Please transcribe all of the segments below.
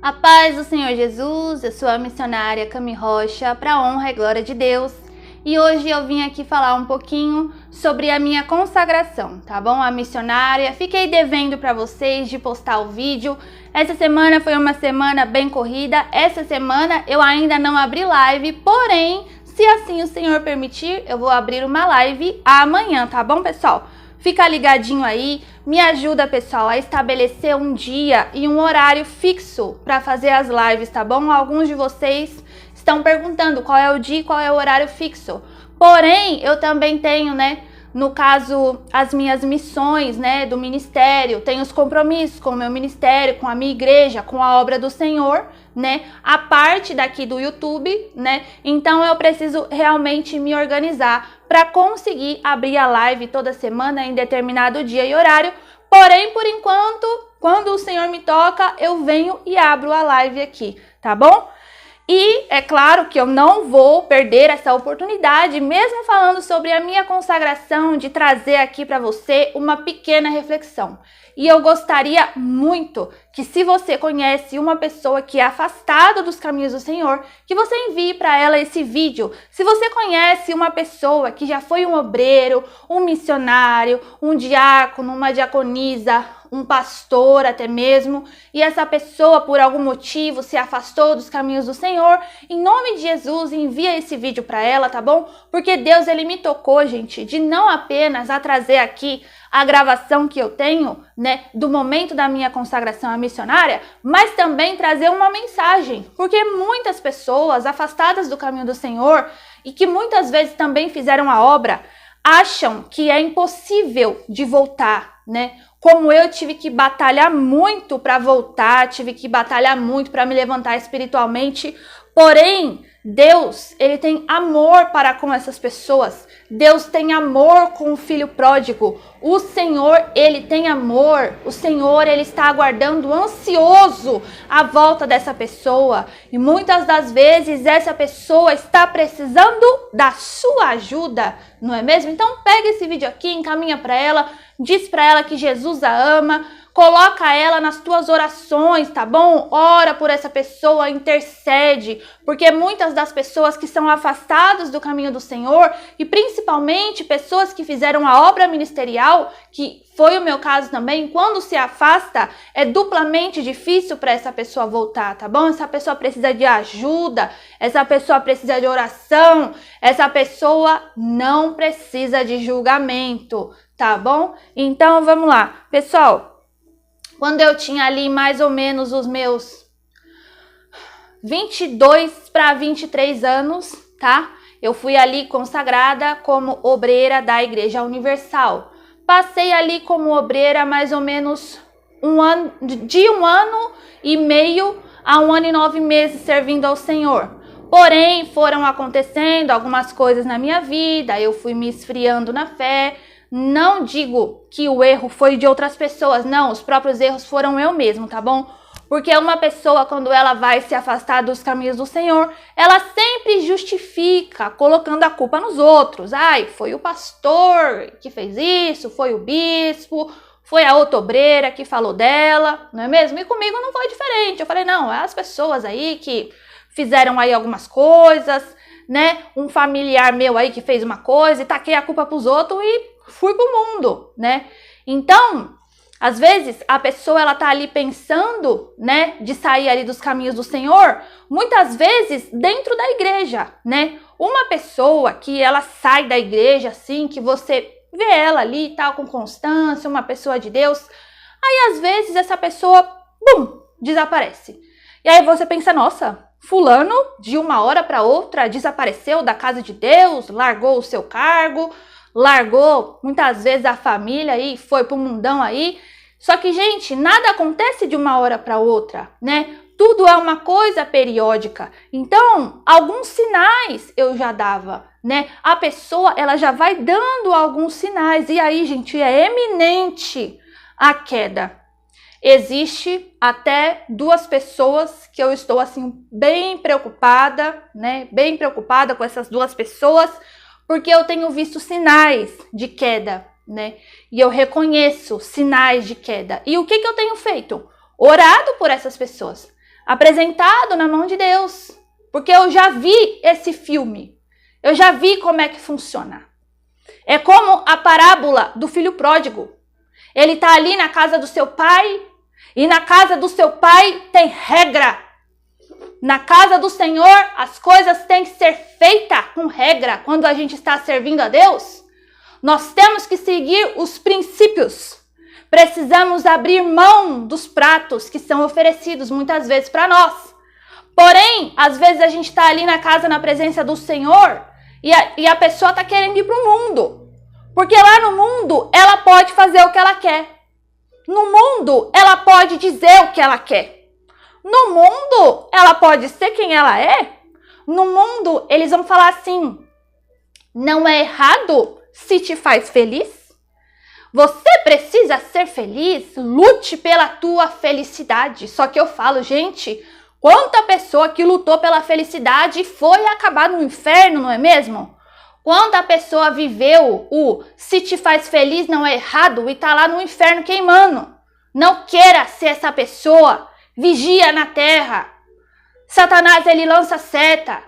A paz do Senhor Jesus, eu sou a missionária Cami Rocha, para a honra e glória de Deus. E hoje eu vim aqui falar um pouquinho sobre a minha consagração, tá bom? A missionária, fiquei devendo para vocês de postar o vídeo. Essa semana foi uma semana bem corrida, essa semana eu ainda não abri live, porém, se assim o Senhor permitir, eu vou abrir uma live amanhã, tá bom, pessoal? Fica ligadinho aí, me ajuda, pessoal, a estabelecer um dia e um horário fixo para fazer as lives, tá bom? Alguns de vocês estão perguntando qual é o dia e qual é o horário fixo. Porém, eu também tenho, no caso, as minhas missões, do ministério, tenho os compromissos com o meu ministério, com a minha igreja, com a obra do Senhor, a parte daqui do YouTube, Então eu preciso realmente me organizar para conseguir abrir a live toda semana em determinado dia e horário. Porém, por enquanto, quando o Senhor me toca, eu venho e abro a live aqui, tá bom? E é claro que eu não vou perder essa oportunidade, mesmo falando sobre a minha consagração, de trazer aqui para você uma pequena reflexão. E eu gostaria muito que, se você conhece uma pessoa que é afastada dos caminhos do Senhor, que você envie para ela esse vídeo. Se você conhece uma pessoa que já foi um obreiro, um missionário, um diácono, uma diaconisa, um pastor até mesmo, e essa pessoa por algum motivo se afastou dos caminhos do Senhor, em nome de Jesus, envia esse vídeo para ela, tá bom? Porque Deus, ele me tocou, gente, de não apenas a trazer aqui a gravação que eu tenho, do momento da minha consagração à missionária, mas também trazer uma mensagem, porque muitas pessoas afastadas do caminho do Senhor e que muitas vezes também fizeram a obra, acham que é impossível de voltar, Como eu tive que batalhar muito para voltar, tive que batalhar muito para me levantar espiritualmente, porém, Deus, ele tem amor para com essas pessoas. Deus tem amor com o filho pródigo. O Senhor, ele tem amor. O Senhor, ele está aguardando ansioso a volta dessa pessoa. E muitas das vezes essa pessoa está precisando da sua ajuda, não é mesmo? Então pega esse vídeo aqui, encaminha para ela, diz para ela que Jesus a ama. Coloca ela nas tuas orações, tá bom? Ora por essa pessoa, intercede, porque muitas das pessoas que são afastadas do caminho do Senhor, e principalmente pessoas que fizeram a obra ministerial, que foi o meu caso também, quando se afasta, é duplamente difícil para essa pessoa voltar, tá bom? Essa pessoa precisa de ajuda, essa pessoa precisa de oração, essa pessoa não precisa de julgamento, tá bom? Então, vamos lá. Pessoal, quando eu tinha ali mais ou menos os meus 22 para 23 anos, tá? Eu fui ali consagrada como obreira da Igreja Universal. Passei ali como obreira mais ou menos de um ano e meio a 1 ano e 9 meses servindo ao Senhor. Porém, foram acontecendo algumas coisas na minha vida, eu fui me esfriando na fé. Não digo que o erro foi de outras pessoas, não, os próprios erros foram eu mesmo, tá bom? Porque uma pessoa, quando ela vai se afastar dos caminhos do Senhor, ela sempre justifica, colocando a culpa nos outros. Ai, foi o pastor que fez isso, foi o bispo, foi a outra obreira que falou dela, não é mesmo? E comigo não foi diferente, eu falei, não, é as pessoas aí que fizeram aí algumas coisas, um familiar meu aí que fez uma coisa e taquei a culpa pros outros e fui pro mundo, Então, às vezes, a pessoa, ela tá ali pensando, de sair ali dos caminhos do Senhor, muitas vezes dentro da igreja, Uma pessoa que ela sai da igreja, assim, que você vê ela ali e tal, com constância, uma pessoa de Deus, aí às vezes essa pessoa, desaparece. E aí você pensa, nossa, fulano, de uma hora para outra, desapareceu da casa de Deus, largou o seu cargo, largou muitas vezes a família e foi pro mundão aí. Só que, gente, nada acontece de uma hora para outra, Tudo é uma coisa periódica. Então, alguns sinais eu já dava, A pessoa, ela já vai dando alguns sinais. E aí, gente, é eminente a queda. Existe até 2 pessoas que eu estou, assim, bem preocupada, Bem preocupada com essas 2 pessoas, porque eu tenho visto sinais de queda, E eu reconheço sinais de queda. E o que eu tenho feito? Orado por essas pessoas. apresentado na mão de Deus. Porque eu já vi esse filme. Eu já vi como é que funciona. É como a parábola do filho pródigo. Ele está ali na casa do seu pai, e na casa do seu pai tem regra. Na casa do Senhor, as coisas têm que ser feitas com regra. Quando a gente está servindo a Deus, nós temos que seguir os princípios. Precisamos abrir mão dos pratos que são oferecidos muitas vezes para nós. Porém, às vezes a gente está ali na casa, na presença do Senhor, e a pessoa está querendo ir para o mundo. Porque lá no mundo, ela pode fazer o que ela quer. No mundo, ela pode dizer o que ela quer. No mundo, ela pode ser quem ela é. No mundo, eles vão falar assim: não é errado se te faz feliz. Você precisa ser feliz, lute pela tua felicidade. Só que eu falo, gente, quanta pessoa que lutou pela felicidade e foi acabar no inferno, não é mesmo? Quanta pessoa viveu o se te faz feliz não é errado e tá lá no inferno queimando. Não queira ser essa pessoa. Vigia na terra. Satanás, ele lança seta.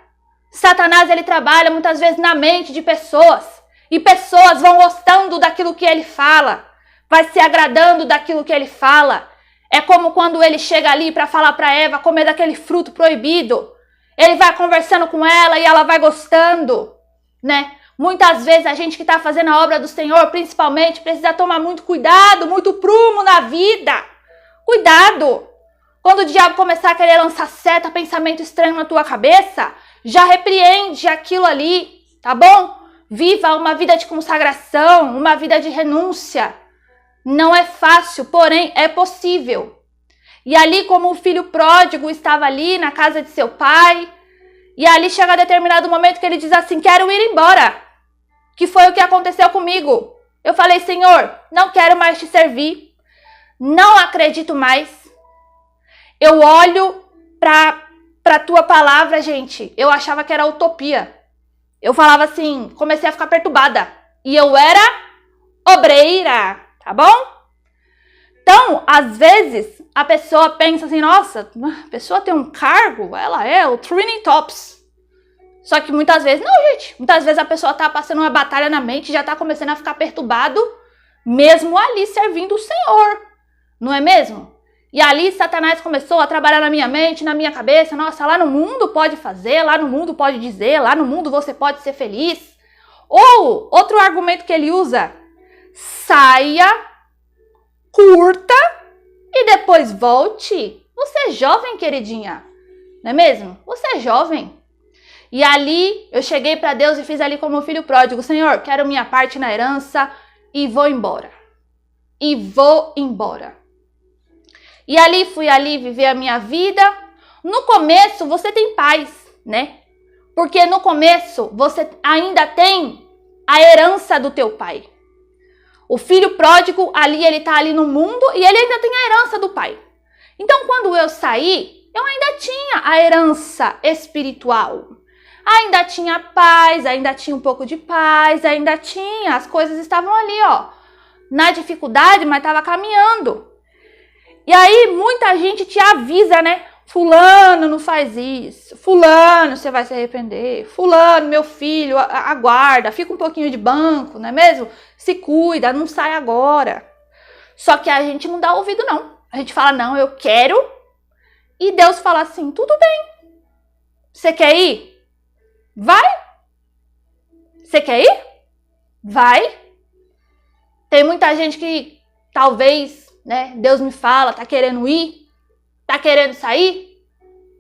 Satanás, ele trabalha muitas vezes na mente de pessoas. E pessoas vão gostando daquilo que ele fala. Vai se agradando daquilo que ele fala. É como quando ele chega ali para falar para Eva comer daquele fruto proibido. Ele vai conversando com ela e ela vai gostando, né? Muitas vezes a gente que está fazendo a obra do Senhor, principalmente, precisa tomar muito cuidado, muito prumo na vida. Cuidado! Quando o diabo começar a querer lançar seta, pensamento estranho na tua cabeça, já repreende aquilo ali, tá bom? Viva uma vida de consagração, uma vida de renúncia. Não é fácil, porém é possível. E ali, como o filho pródigo estava ali na casa de seu pai, e ali chega a determinado momento que ele diz assim: quero ir embora. Que foi o que aconteceu comigo. Eu falei: Senhor, não quero mais te servir. Não acredito mais. Eu olho para tua palavra, gente. Eu achava que era utopia. Eu falava assim, comecei a ficar perturbada. E eu era obreira, tá bom? Então, às vezes, a pessoa pensa assim: nossa, a pessoa tem um cargo, ela é o Trinity Tops. Só que muitas vezes, não, gente. Muitas vezes a pessoa tá passando uma batalha na mente e já tá começando a ficar perturbado, mesmo ali servindo o Senhor. Não é mesmo? E ali Satanás começou a trabalhar na minha mente, na minha cabeça. Nossa, lá no mundo pode fazer, lá no mundo pode dizer, lá no mundo você pode ser feliz. Ou, outro argumento que ele usa: saia, curta e depois volte. Você é jovem, queridinha. Não é mesmo? Você é jovem. E ali eu cheguei para Deus e fiz ali como filho pródigo: Senhor, quero minha parte na herança e vou embora. E vou embora. E ali fui ali viver a minha vida. No começo você tem paz, né? Porque no começo você ainda tem a herança do teu pai. O filho pródigo ali, ele tá ali no mundo e ele ainda tem a herança do pai. Então quando eu saí, eu ainda tinha a herança espiritual. Ainda tinha paz, ainda tinha um pouco de paz, ainda tinha, as coisas estavam ali, ó, na dificuldade, mas estava caminhando. E aí muita gente te avisa, né? Fulano, não faz isso. Fulano, você vai se arrepender. Fulano, meu filho, aguarda, fica um pouquinho de banco, não é mesmo? Se cuida, não sai agora. Só que a gente não dá ouvido, não. A gente fala: não, eu quero. E Deus fala assim: tudo bem. Você quer ir? Vai. Você quer ir? Vai. Tem muita gente que talvez, né, Deus me fala, tá querendo ir, tá querendo sair,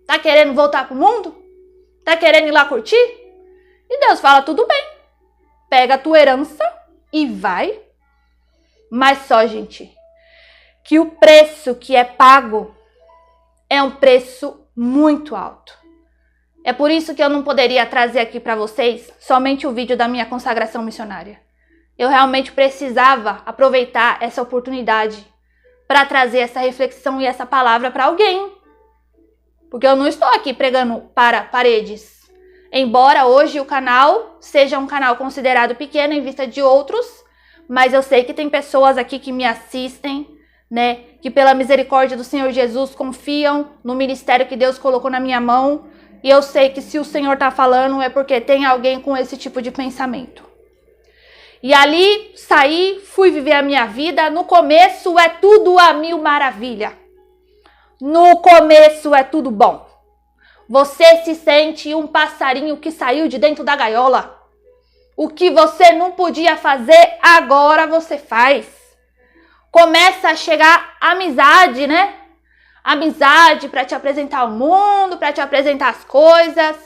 tá querendo voltar pro mundo, tá querendo ir lá curtir. E Deus fala: tudo bem, pega a tua herança e vai. Mas só, gente, que o preço que é pago é um preço muito alto. É por isso que eu não poderia trazer aqui para vocês somente o vídeo da minha consagração missionária. Eu realmente precisava aproveitar essa oportunidade para trazer essa reflexão e essa palavra para alguém. Porque eu não estou aqui pregando para paredes. Embora hoje o canal seja um canal considerado pequeno em vista de outros, mas eu sei que tem pessoas aqui que me assistem, né, que pela misericórdia do Senhor Jesus confiam no ministério que Deus colocou na minha mão. E eu sei que se o Senhor está falando é porque tem alguém com esse tipo de pensamento. E ali saí, fui viver a minha vida. No começo é tudo a mil maravilha. No começo é tudo bom. Você se sente um passarinho que saiu de dentro da gaiola. O que você não podia fazer, agora você faz. Começa a chegar amizade, né? Amizade para te apresentar o mundo, para te apresentar as coisas.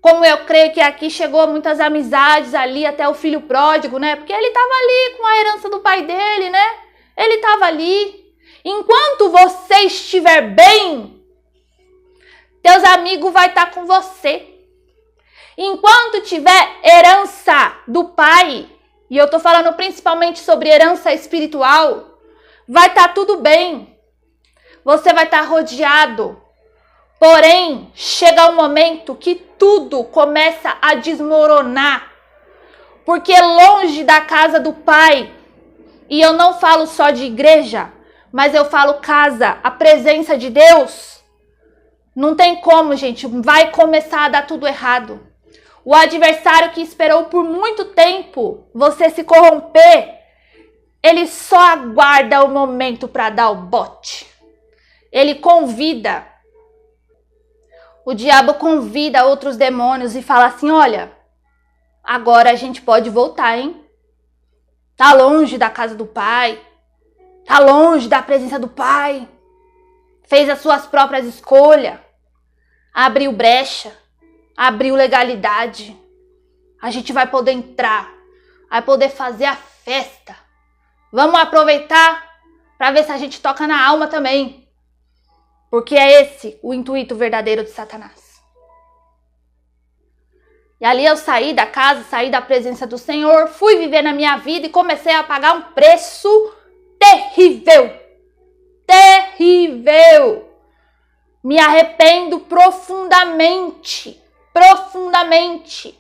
Como eu creio que aqui chegou muitas amizades ali, até o filho pródigo, né? Porque ele estava ali com a herança do pai dele, né? Ele estava ali. Enquanto você estiver bem, teus amigos vão estar com você. Enquanto tiver herança do pai, e eu tô falando principalmente sobre herança espiritual, vai estar tudo bem. Você vai estar rodeado. Porém, chega um momento que tudo começa a desmoronar. Porque longe da casa do pai, e eu não falo só de igreja, mas eu falo casa, a presença de Deus, não tem como, gente, vai começar a dar tudo errado. O adversário que esperou por muito tempo você se corromper, ele só aguarda o momento para dar o bote. Ele convida. O diabo convida outros demônios e fala assim, olha, agora a gente pode voltar, hein? Tá longe da casa do pai. Tá longe da presença do pai. Fez as suas próprias escolhas. Abriu brecha. Abriu legalidade. A gente vai poder entrar. Vai poder fazer a festa. Vamos aproveitar para ver se a gente toca na alma também. Porque é esse o intuito verdadeiro de Satanás. E ali eu saí da casa, saí da presença do Senhor, fui viver na minha vida e comecei a pagar um preço terrível. Terrível. Me arrependo profundamente. Profundamente.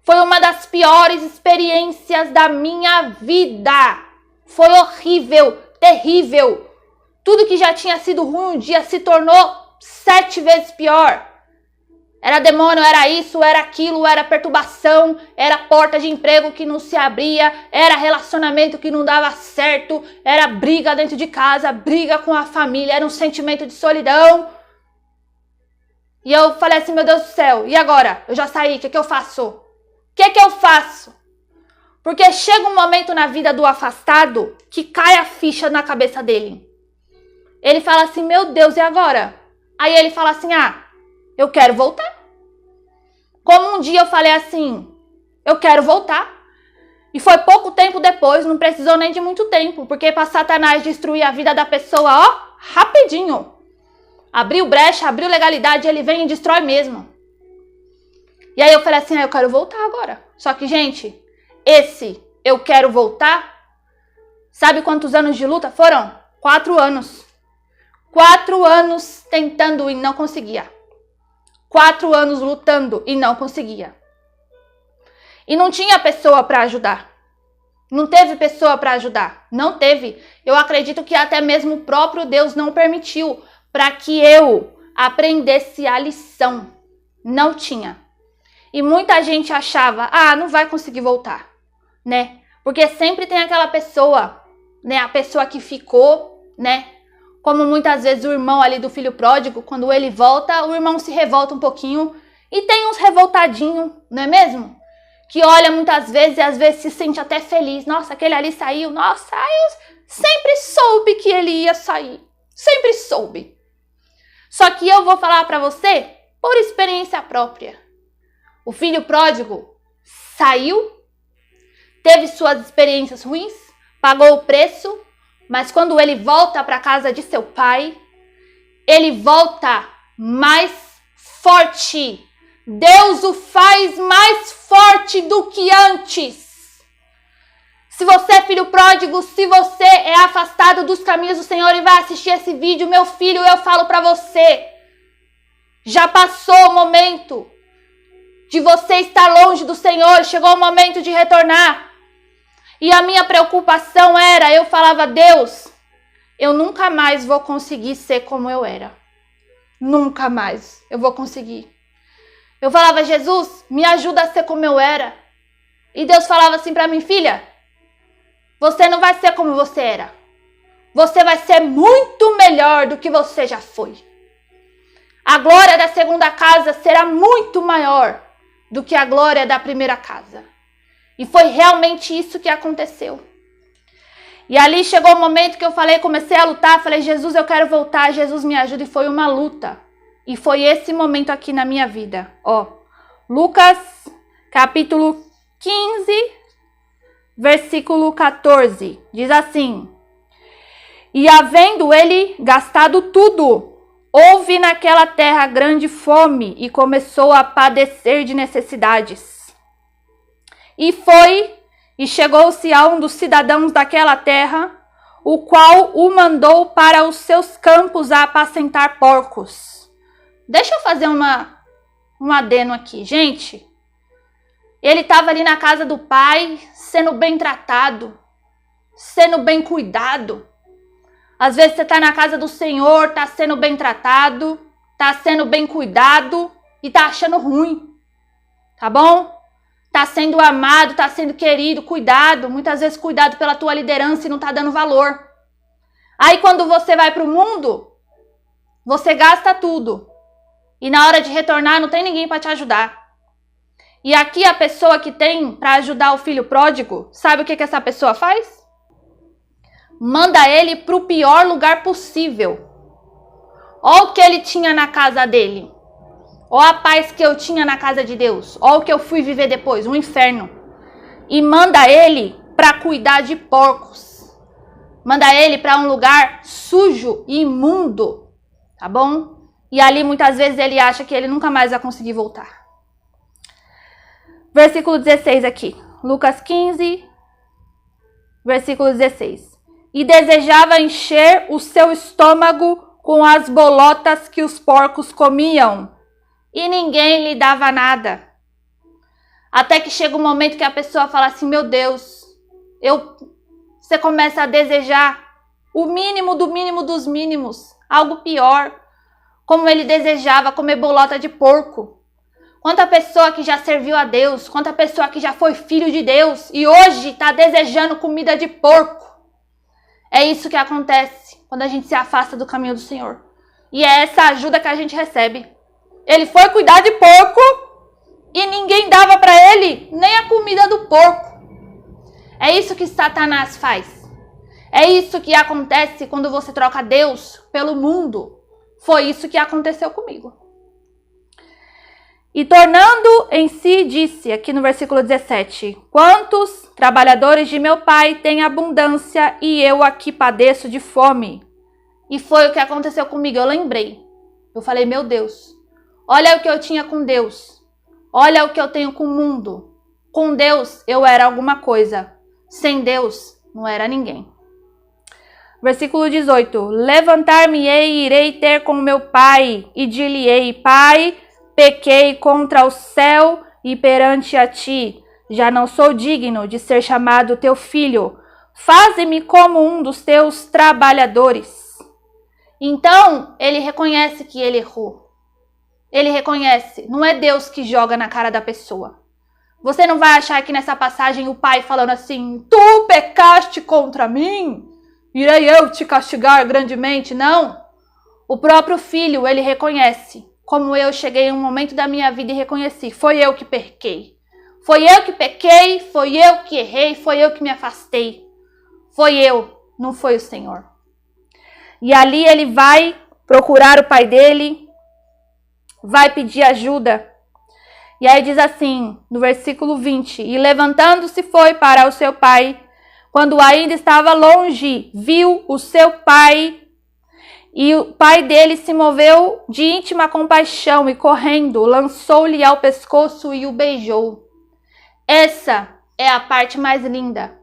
Foi uma das piores experiências da minha vida. Foi horrível, terrível. Tudo que já tinha sido ruim um dia se tornou 7 vezes pior. Era demônio, era isso, era aquilo, era perturbação, era porta de emprego que não se abria, era relacionamento que não dava certo, era briga dentro de casa, briga com a família, era um sentimento de solidão. E eu falei assim, meu Deus do céu, e agora? Eu já saí, o que eu faço? O que eu faço? Porque chega um momento na vida do afastado que cai a ficha na cabeça dele. Ele fala assim, meu Deus, e agora? Aí ele fala assim, eu quero voltar. Como um dia eu falei assim, eu quero voltar. E foi pouco tempo depois, não precisou nem de muito tempo, porque para Satanás destruir a vida da pessoa, rapidinho. Abriu brecha, abriu legalidade, ele vem e destrói mesmo. E aí eu falei assim, eu quero voltar agora. Só que, gente, esse eu quero voltar, sabe quantos anos de luta foram? 4 anos. 4 anos tentando e não conseguia. 4 anos lutando e não conseguia. E não tinha pessoa para ajudar. Não teve pessoa para ajudar. Não teve. Eu acredito que até mesmo o próprio Deus não permitiu para que eu aprendesse a lição. Não tinha. E muita gente achava, não vai conseguir voltar, né? Porque sempre tem aquela pessoa, né? A pessoa que ficou, né? Como muitas vezes o irmão ali do filho pródigo, quando ele volta, o irmão se revolta um pouquinho. E tem uns revoltadinhos, não é mesmo? Que olha muitas vezes e às vezes se sente até feliz. Nossa, aquele ali saiu. Nossa, eu sempre soube que ele ia sair. Sempre soube. Só que eu vou falar pra você por experiência própria. O filho pródigo saiu, teve suas experiências ruins, pagou o preço, mas quando ele volta para a casa de seu pai, ele volta mais forte. Deus o faz mais forte do que antes. Se você é filho pródigo, se você é afastado dos caminhos do Senhor e vai assistir esse vídeo, meu filho, eu falo para você, já passou o momento de você estar longe do Senhor, chegou o momento de retornar. E a minha preocupação era, eu falava, Deus, eu nunca mais vou conseguir ser como eu era. Nunca mais eu vou conseguir. Eu falava, Jesus, me ajuda a ser como eu era. E Deus falava assim para mim, filha, você não vai ser como você era. Você vai ser muito melhor do que você já foi. A glória da segunda casa será muito maior do que a glória da primeira casa. E foi realmente isso que aconteceu. E ali chegou o momento que eu comecei a lutar, falei, Jesus, eu quero voltar, Jesus me ajuda, e foi uma luta. E foi esse momento aqui na minha vida. Lucas, capítulo 15, versículo 14, diz assim, e havendo ele gastado tudo, houve naquela terra grande fome e começou a padecer de necessidades. E chegou-se a um dos cidadãos daquela terra, o qual o mandou para os seus campos a apacentar porcos. Deixa eu fazer um adeno aqui, gente. Ele estava ali na casa do pai, sendo bem tratado, sendo bem cuidado. Às vezes você está na casa do Senhor, está sendo bem tratado, está sendo bem cuidado e está achando ruim, tá bom? Está sendo amado, está sendo querido, cuidado, muitas vezes cuidado pela tua liderança e não está dando valor. Aí quando você vai para o mundo, você gasta tudo. E na hora de retornar não tem ninguém para te ajudar. E aqui a pessoa que tem para ajudar o filho pródigo, sabe o que essa pessoa faz? Manda ele para o pior lugar possível. Olha o que ele tinha na casa dele. Olha a paz que eu tinha na casa de Deus. Olha o que eu fui viver depois, um inferno. E manda ele para cuidar de porcos. Manda ele para um lugar sujo e imundo. Tá bom? E ali muitas vezes ele acha que ele nunca mais vai conseguir voltar. Versículo 16 aqui. Lucas 15, versículo 16. E desejava encher o seu estômago com as bolotas que os porcos comiam. E ninguém lhe dava nada. Até que chega um momento que a pessoa fala assim, meu Deus, você começa a desejar o mínimo do mínimo dos mínimos, algo pior, como ele desejava comer bolota de porco. Quanta pessoa que já serviu a Deus, quanta pessoa que já foi filho de Deus e hoje está desejando comida de porco. É isso que acontece quando a gente se afasta do caminho do Senhor. E é essa ajuda que a gente recebe. Ele foi cuidar de porco e ninguém dava para ele nem a comida do porco. É isso que Satanás faz. É isso que acontece quando você troca Deus pelo mundo. Foi isso que aconteceu comigo. E tornando em si, disse aqui no versículo 17, quantos trabalhadores de meu pai têm abundância e eu aqui padeço de fome? E foi o que aconteceu comigo, eu lembrei. Eu falei, meu Deus, olha o que eu tinha com Deus. Olha o que eu tenho com o mundo. Com Deus eu era alguma coisa. Sem Deus não era ninguém. Versículo 18. Levantar-me-ei e irei ter com meu pai e dir-lhe-ei, Pai, pequei contra o céu e perante a ti. Já não sou digno de ser chamado teu filho. Faze-me como um dos teus trabalhadores. Então ele reconhece que ele errou. Ele reconhece, não é Deus que joga na cara da pessoa. Você não vai achar que nessa passagem o pai falando assim, tu pecaste contra mim, irei eu te castigar grandemente. Não. O próprio filho, ele reconhece, como eu cheguei em um momento da minha vida e reconheci, foi eu que pequei. Foi eu que pequei, foi eu que errei, foi eu que me afastei. Foi eu, não foi o Senhor. E ali ele vai procurar o pai dele, vai pedir ajuda. E aí diz assim, no versículo 20, e levantando-se foi para o seu pai, quando ainda estava longe, viu o seu pai, e o pai dele se moveu de íntima compaixão e correndo, lançou-lhe ao pescoço e o beijou. Essa é a parte mais linda.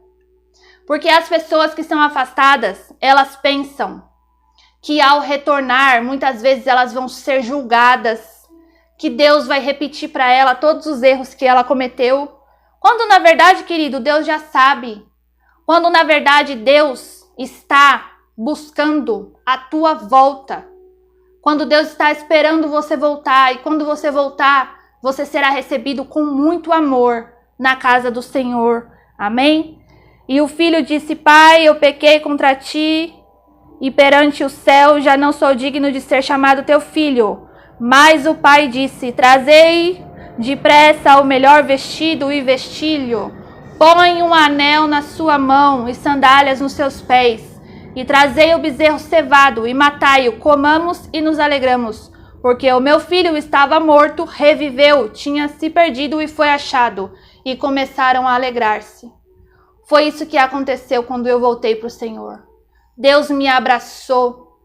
Porque as pessoas que são afastadas, elas pensam que ao retornar, muitas vezes elas vão ser julgadas, que Deus vai repetir para ela todos os erros que ela cometeu. Quando na verdade, querido, Deus já sabe. Quando na verdade Deus está buscando a tua volta. Quando Deus está esperando você voltar, e quando você voltar, você será recebido com muito amor na casa do Senhor. Amém? E o filho disse: Pai, eu pequei contra ti, e perante o céu já não sou digno de ser chamado teu filho. Mas o pai disse: Trazei depressa o melhor vestido e vestilho. Põe um anel na sua mão e sandálias nos seus pés. E trazei o bezerro cevado e matai-o, comamos e nos alegramos. Porque o meu filho estava morto, reviveu, tinha se perdido e foi achado. E começaram a alegrar-se. Foi isso que aconteceu quando eu voltei para o Senhor. Deus me abraçou.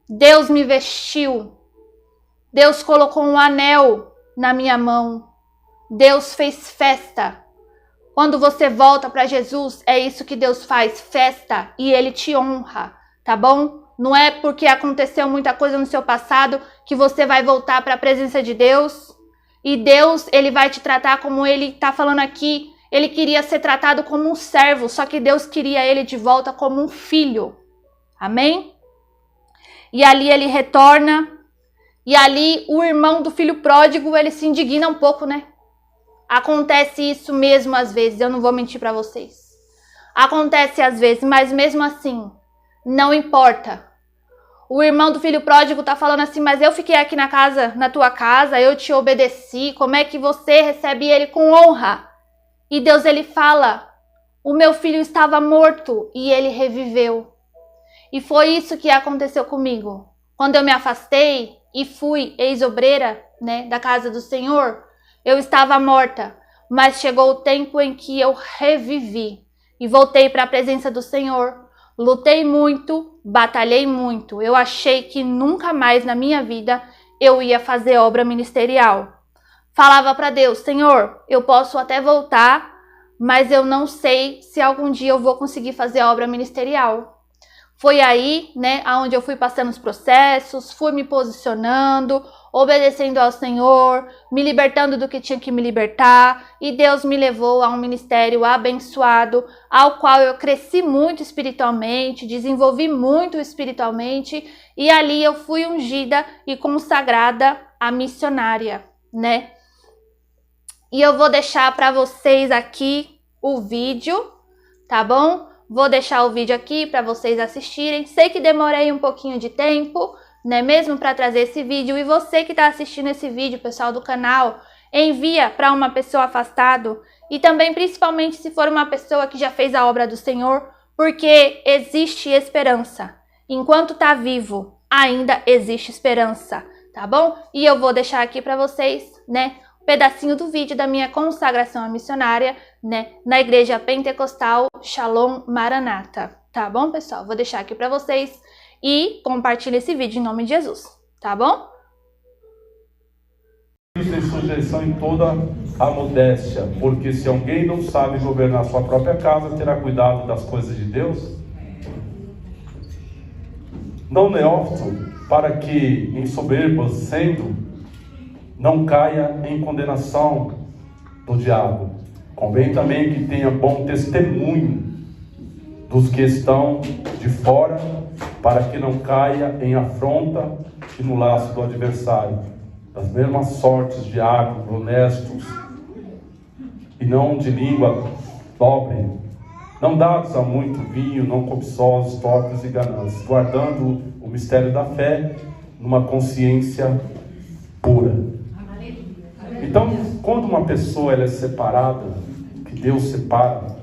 Deus me vestiu. Deus colocou um anel na minha mão. Deus fez festa. Quando você volta para Jesus, é isso que Deus faz, festa, e Ele te honra, tá bom? Não é porque aconteceu muita coisa no seu passado que você vai voltar para a presença de Deus. E Deus, Ele vai te tratar como Ele está falando aqui. Ele queria ser tratado como um servo, só que Deus queria ele de volta como um filho. Amém? E ali ele retorna. E ali o irmão do filho pródigo, ele se indigna um pouco, né? Acontece isso mesmo às vezes, eu não vou mentir para vocês. Acontece às vezes, mas mesmo assim, não importa. O irmão do filho pródigo tá falando assim: mas eu fiquei aqui na tua casa, eu te obedeci, como é que você recebe ele com honra? E Deus, ele fala: o meu filho estava morto e ele reviveu. E foi isso que aconteceu comigo. Quando eu me afastei e fui ex-obreira, né, da casa do Senhor, eu estava morta, mas chegou o tempo em que eu revivi e voltei para a presença do Senhor. Lutei muito, batalhei muito. Eu achei que nunca mais na minha vida eu ia fazer obra ministerial. Falava para Deus: Senhor, eu posso até voltar, mas eu não sei se algum dia eu vou conseguir fazer obra ministerial. Foi aí, né, onde eu fui passando os processos, fui me posicionando, obedecendo ao Senhor, me libertando do que tinha que me libertar, e Deus me levou a um ministério abençoado, ao qual eu cresci muito espiritualmente, desenvolvi muito espiritualmente, e ali eu fui ungida e consagrada a missionária, né? E eu vou deixar para vocês aqui o vídeo, tá bom? Vou deixar o vídeo aqui para vocês assistirem. Sei que demorei um pouquinho de tempo, né, mesmo para trazer esse vídeo. E você que está assistindo esse vídeo, pessoal do canal, envia para uma pessoa afastada. E também, principalmente, se for uma pessoa que já fez a obra do Senhor, porque existe esperança. Enquanto está vivo, ainda existe esperança, tá bom? E eu vou deixar aqui para vocês, né, pedacinho do vídeo da minha consagração à missionária, né, na Igreja Pentecostal Shalom Maranata, tá bom, pessoal? Vou deixar aqui para vocês e compartilhe esse vídeo em nome de Jesus, tá bom? Em sujeição em toda a modéstia, porque se alguém não sabe governar sua própria casa, terá cuidado das coisas de Deus? Não neófito, para que em soberbas sendo, não caia em condenação do diabo. Convém também que tenha bom testemunho dos que estão de fora, para que não caia em afronta e no laço do adversário. Das mesmas sortes de árbitros honestos, e não de língua dobre, não dados a muito vinho, não cobiçosos, torpes e ganâncios, guardando o mistério da fé numa consciência pura. Então, quando uma pessoa ela é separada, que Deus separa,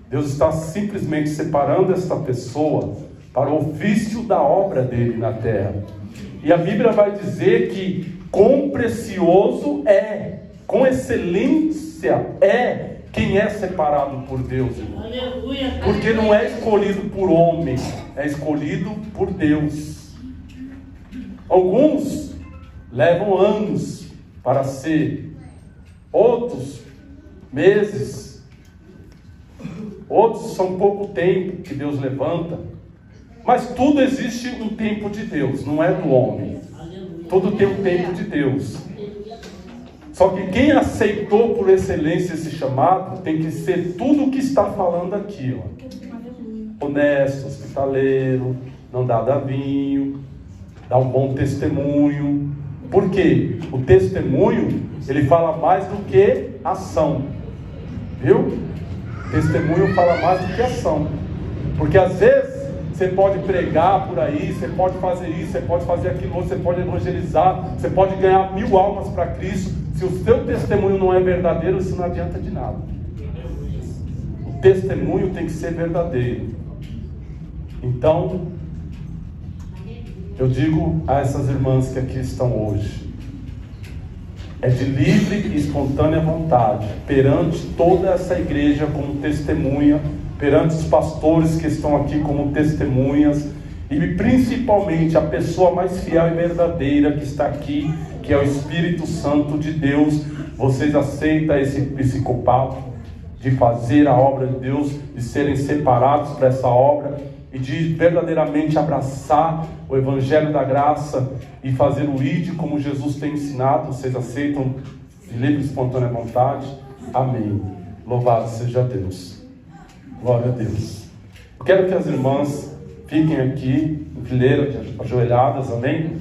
Deus está simplesmente separando essa pessoa para o ofício da obra dele na terra. E a Bíblia vai dizer que quão precioso é, com excelência é quem é separado por Deus, irmão. Porque não é escolhido por homem, é escolhido por Deus. Alguns levam anos para ser, outros meses, outros são pouco tempo que Deus levanta, mas tudo existe um tempo de Deus, não é do homem. Tudo tem um tempo de Deus. Só que quem aceitou por excelência esse chamado tem que ser tudo o que está falando aqui, ó. Honestos, que hospitaleiro, não dá vinho, dá um bom testemunho. Por quê? O testemunho, ele fala mais do que ação. Viu? Testemunho fala mais do que ação. Porque às vezes você pode pregar por aí, você pode fazer isso, você pode fazer aquilo, você pode evangelizar, você pode ganhar 1000 almas para Cristo. Se o seu testemunho não é verdadeiro, isso não adianta de nada. O testemunho tem que ser verdadeiro. Então, eu digo a essas irmãs que aqui estão hoje, é de livre e espontânea vontade, perante toda essa igreja como testemunha, perante os pastores que estão aqui como testemunhas, e principalmente a pessoa mais fiel e verdadeira que está aqui, que é o Espírito Santo de Deus. Vocês aceitam esse episcopado de fazer a obra de Deus, de serem separados para essa obra e de verdadeiramente abraçar o Evangelho da Graça e fazer o ID como Jesus tem ensinado? Vocês aceitam de livre e espontânea vontade? Amém. Louvado seja Deus. Glória a Deus. Eu quero que as irmãs fiquem aqui em fileira, ajoelhadas, amém?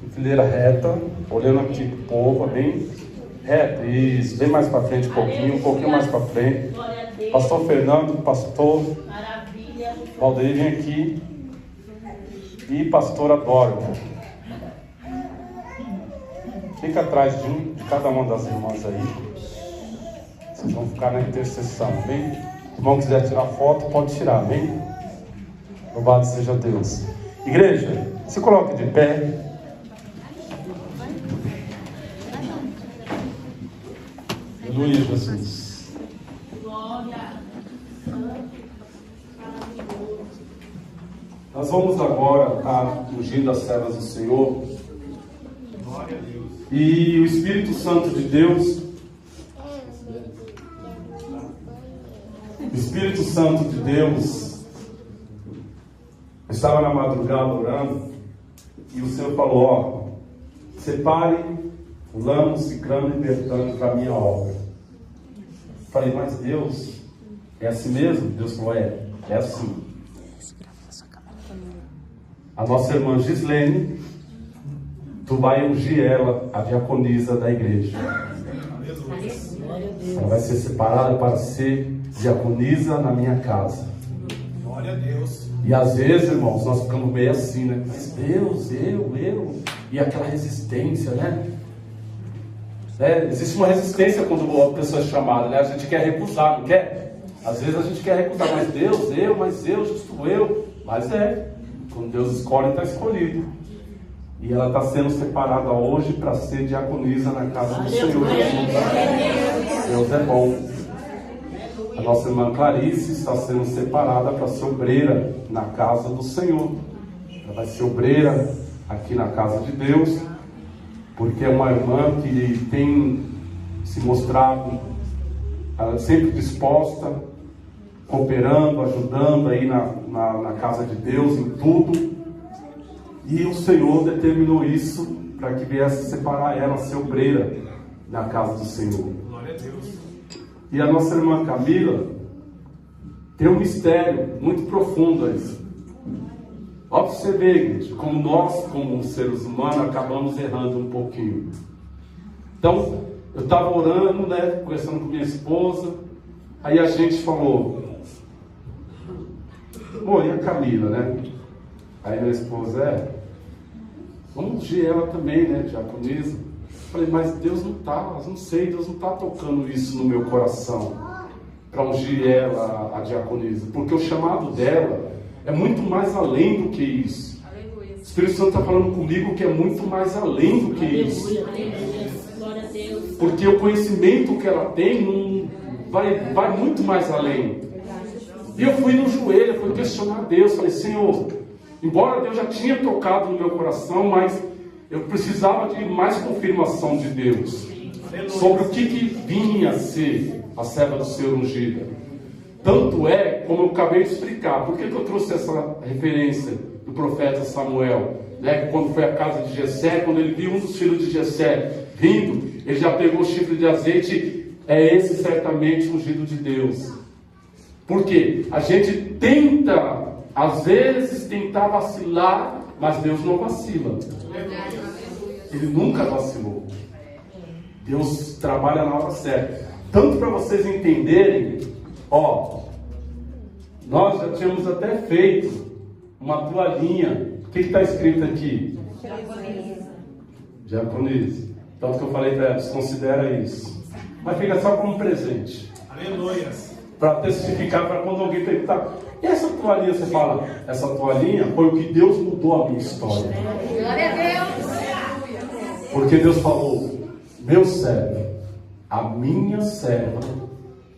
Em fileira reta, olhando aqui para o povo, amém? Reta, isso, bem mais para frente um pouquinho mais para frente. Pastor Fernando, pastor Valdeir, vem aqui. E pastora Dória. Fica atrás de cada uma das irmãs aí. Vocês vão ficar na intercessão, amém? Se o irmão quiser tirar foto, pode tirar, amém? Louvado seja Deus. Igreja, se coloque de pé. Aleluia, Jesus. Nós vamos agora estar ungindo as servas do Senhor. Glória a Deus. E o Espírito Santo de Deus, eu estava na madrugada orando, e o Senhor falou, ó, separe fulano, ciclano e bertano para a minha obra. Eu falei, mas Deus, é assim mesmo? Deus falou, é assim. A nossa irmã Gislene, tu vai ungir ela, a diaconisa da igreja. Ela vai ser separada para ser diaconisa na minha casa. Glória a Deus. E às vezes, irmãos, nós ficamos meio assim, né? Mas Deus, eu. E aquela resistência, né? Existe uma resistência quando a pessoa é chamada, né? A gente quer recusar, não quer? Às vezes a gente quer recusar, mas Deus, justo eu. Mas quando Deus escolhe, está escolhido. E ela está sendo separada hoje para ser diaconisa na casa do Senhor. Deus é bom. A nossa irmã Clarice está sendo separada para ser obreira na casa do Senhor. Ela vai ser obreira aqui na casa de Deus, porque é uma irmã que tem se mostrado sempre disposta, cooperando, ajudando aí na casa de Deus em tudo. E o Senhor determinou isso para que viesse separar ela, ser obreira na casa do Senhor. Glória a Deus. E a nossa irmã Camila tem um mistério muito profundo aí. Olha para você ver, gente, como nós, como seres humanos, acabamos errando um pouquinho. Então, eu estava orando, né, conversando com minha esposa, aí a gente falou, e a Camila, né? Aí minha esposa, vamos ungir ela também, né, diaconisa. Falei, mas Deus não está tocando isso no meu coração, para ungir ela, a diaconisa, porque o chamado dela é muito mais além do que isso. Aleluia. O Espírito Santo está falando comigo que é muito mais além do que isso. Glória a Deus. Porque o conhecimento que ela tem vai muito mais além. E eu fui no joelho, eu fui questionar Deus, falei, Senhor, embora Deus já tinha tocado no meu coração, mas eu precisava de mais confirmação de Deus sobre o que vinha a ser a serva do Senhor ungida. Tanto é, como eu acabei de explicar, por que eu trouxe essa referência do profeta Samuel, né? Quando foi à casa de Jessé, quando ele viu um dos filhos de Jessé vindo, ele já pegou o chifre de azeite, é esse certamente ungido de Deus. Porque a gente tenta, às vezes, tentar vacilar, mas Deus não vacila. Ele nunca vacilou. Deus trabalha na hora certa. Tanto para vocês entenderem, nós já tínhamos até feito uma toalhinha. O que está escrito aqui? Diaconisa. Tanto que eu falei para eles, considera isso. Mas fica só como presente. Aleluias. Para testificar, para quando alguém perguntar. E essa toalhinha, você fala, essa toalhinha foi o que Deus mudou a minha história. Glória a Deus. Porque Deus falou, meu servo, a minha serva,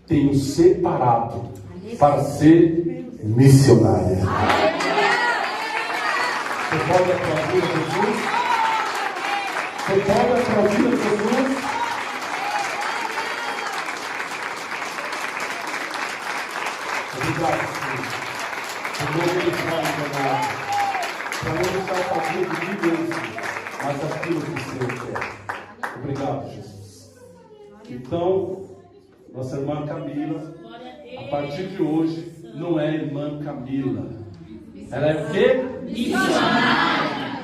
tenho separado para ser missionária. Você pode aplaudir a Jesus? Você pode aplaudir a Jesus? Obrigado, Senhor. Por não deixar enganado. Para não estar fazendo de Deus, mas aquilo que o Senhor quer. Obrigado, Jesus. Então, nossa irmã Camila, a partir de hoje, não é irmã Camila. Ela é o quê? Missionária.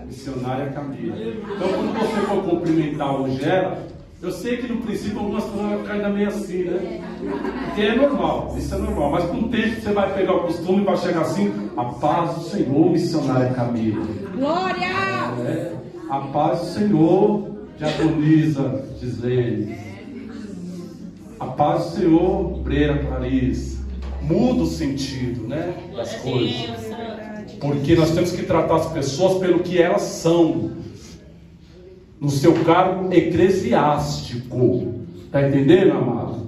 Missionária Camila. Então, quando você for cumprimentar hoje ela, eu sei que no princípio algumas pessoas vão ficar ainda meio assim, né? Porque é normal, isso é normal. Mas com o tempo você vai pegar o costume e vai chegar assim: a paz do Senhor, missionária Camila. Glória! A paz do Senhor, diaconisa Gislene. A paz do Senhor, Breira Clarice. Muda o sentido, né, das coisas. Porque nós temos que tratar as pessoas pelo que elas são, no seu cargo eclesiástico. Está entendendo, amado?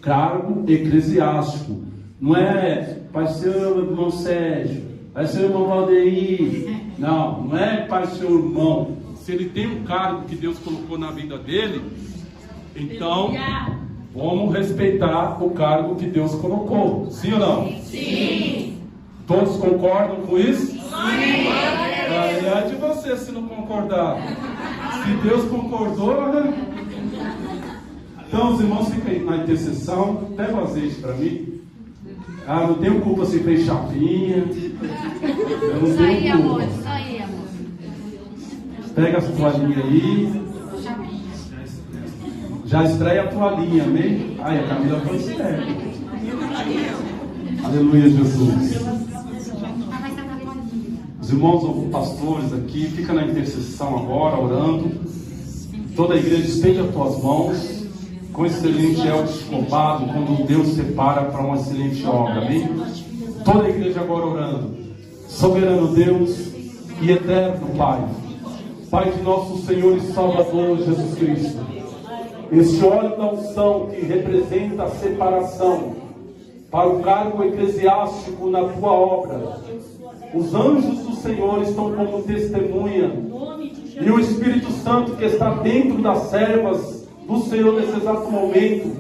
Cargo eclesiástico. Não é Pai seu irmão Sérgio, Pai seu irmão Valdeir. Não é Pai seu irmão. Se ele tem um cargo que Deus colocou na vida dele, então vamos respeitar o cargo que Deus colocou. Sim ou não? Sim. Todos concordam com isso? Sim. É de você se não concordar. Se Deus concordou, né? Então os irmãos ficam aí na intercessão. Pega o azeite para mim. Não tenho culpa se fez chapinha. Eu não tenho culpa. Isso aí, amor. Pega as toalhinhas aí. Já estreia a toalhinha, amém? Ai, a Camila foi estreia. Aleluia, Jesus. Os irmãos pastores aqui, fica na intercessão agora, orando. Toda a igreja estende as tuas mãos com excelente elmo escovado, quando Deus separa para uma excelente obra, amém? Toda a igreja agora orando. Soberano Deus e eterno Pai, Pai de nosso Senhor e Salvador Jesus Cristo, esse óleo da unção que representa a separação para o cargo eclesiástico na tua obra, os anjos do Senhor estão como testemunha, e o Espírito Santo que está dentro das servas do Senhor nesse exato momento,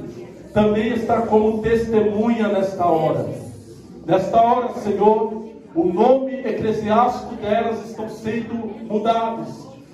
também está como testemunha nesta hora. Nesta hora, Senhor, o nome eclesiástico delas estão sendo mudados,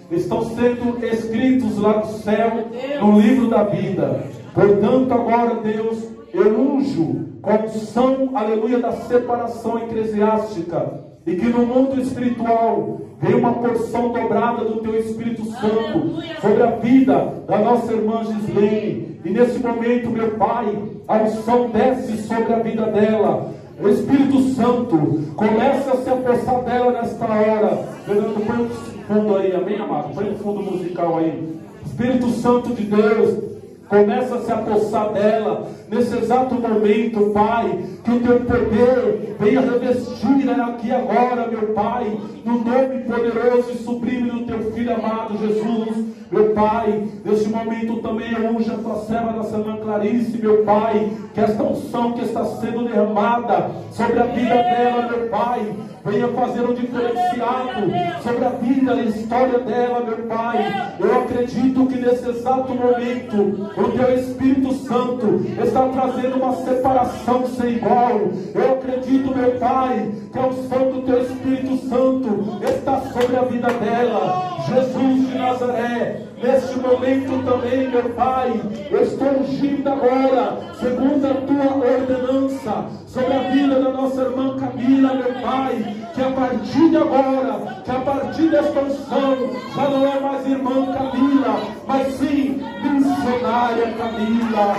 estão sendo escritos lá no céu, no livro da vida. Portanto, agora, Deus, eu unjo com a unção, aleluia, da separação eclesiástica, e que no mundo espiritual venha uma porção dobrada do teu Espírito Santo sobre a vida da nossa irmã Gislene. E nesse momento, meu Pai, a unção desce sobre a vida dela. O Espírito Santo começa a se apossar dela nesta hora. Fernando, põe o fundo aí, amém, amado? Põe o fundo musical aí. Espírito Santo de Deus, começa a se apossar dela nesse exato momento, Pai. Que o teu poder venha revestir aqui agora, meu Pai, no nome poderoso e sublime do teu Filho amado Jesus. Meu Pai, neste momento também unja a tua serva da irmã Clarice, meu Pai, que esta unção que está sendo derramada sobre a vida dela, meu Pai, venha fazer um diferenciado sobre a vida e a história dela, meu Pai. Eu acredito que nesse exato momento o teu Espírito Santo está trazendo uma separação sem igual. Eu acredito, meu Pai, que a unção do teu Espírito Santo está sobre a vida dela. Jesus de Nazaré, Neste momento também, meu Pai, eu estou ungindo agora, segundo a tua ordenança, sobre a vida da nossa irmã Camila, meu Pai, que a partir de agora, que a partir desta unção, já não é mais irmã Camila, mas sim missionária Camila.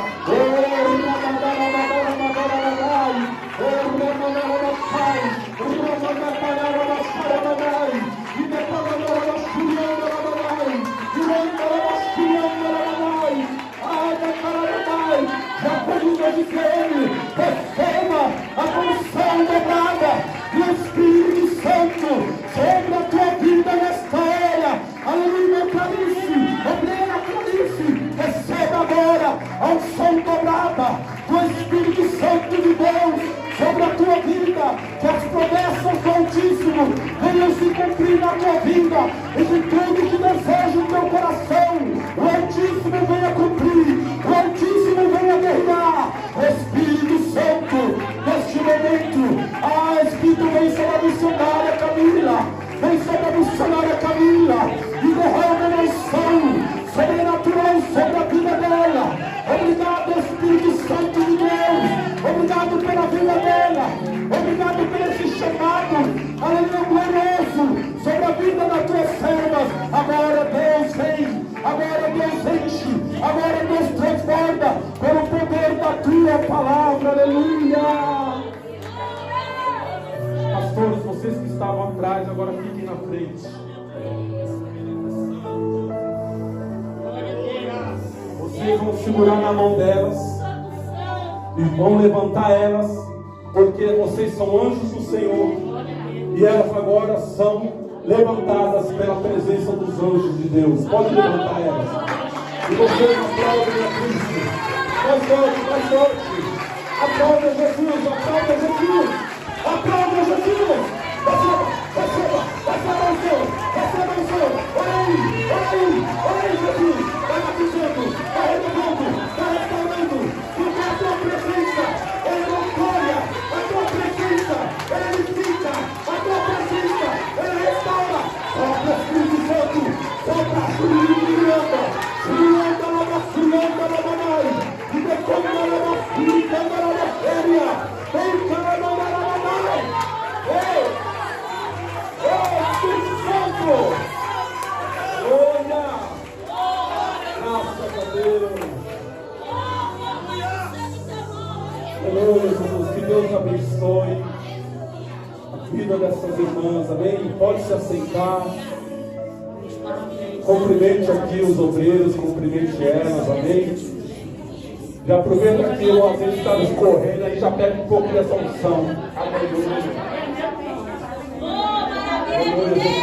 Já colina de creme, receba a função dobrada do Espírito Santo sobre a tua vida nesta hora. Aleluia, Clarice, obreira Clarice, receba agora a unção dobrada do Espírito Santo de Deus sobre a tua vida, que as promessas do Altíssimo venham se cumprir na tua vida, e de tudo que deseja o teu coração, o Altíssimo venha cumprir, o Altíssimo venha derramar. Espírito Santo, neste momento, Espírito, vem sobre a missionária Camila, vem sobre a missionária Camila, e derrama uma unção sobrenatural sobre a vida dela. Obrigado, Espírito Santo de Deus, obrigado pela vida dela, obrigado por esse chamado, aleluia, glorioso, sobre a vida das tuas servas. Agora Deus vem, agora Deus enche, agora Deus transborda pelo poder da tua palavra, aleluia. Pastores, vocês que estavam atrás, agora fiquem na frente. Vocês vão segurar na mão delas e vão levantar elas, porque vocês são anjos do Senhor, e elas agora são levantadas pela presença dos anjos de Deus. Pode levantar elas. E vocês aplaudem a Cristo. Mais forte, mais forte. Aplauda Jesus, aplauda Jesus. Aplauda Jesus. Receba a unção. Receba a unção. Olha aí, Jesus. Vai batizando, vai renovando, vai restaurando. Porque a tua presença é glória. A tua presença é edifica. A tua presença é restaura. Sopra, Espírito Santo. Sopra, Julianda, Lavamai. E decona Lavaféria. Vem, Caramandaramai. Espírito Santo. Glória. Graças a Deus. Aleluia, Jesus. Que Deus abençoe a vida dessas irmãs. Amém? Pode se assentar. Cumprimente aqui os obreiros, cumprimente elas. Amém? Já aproveita que o azeite está escorrendo, aí já pega um pouco dessa unção. Aleluia. Aleluia, Jesus.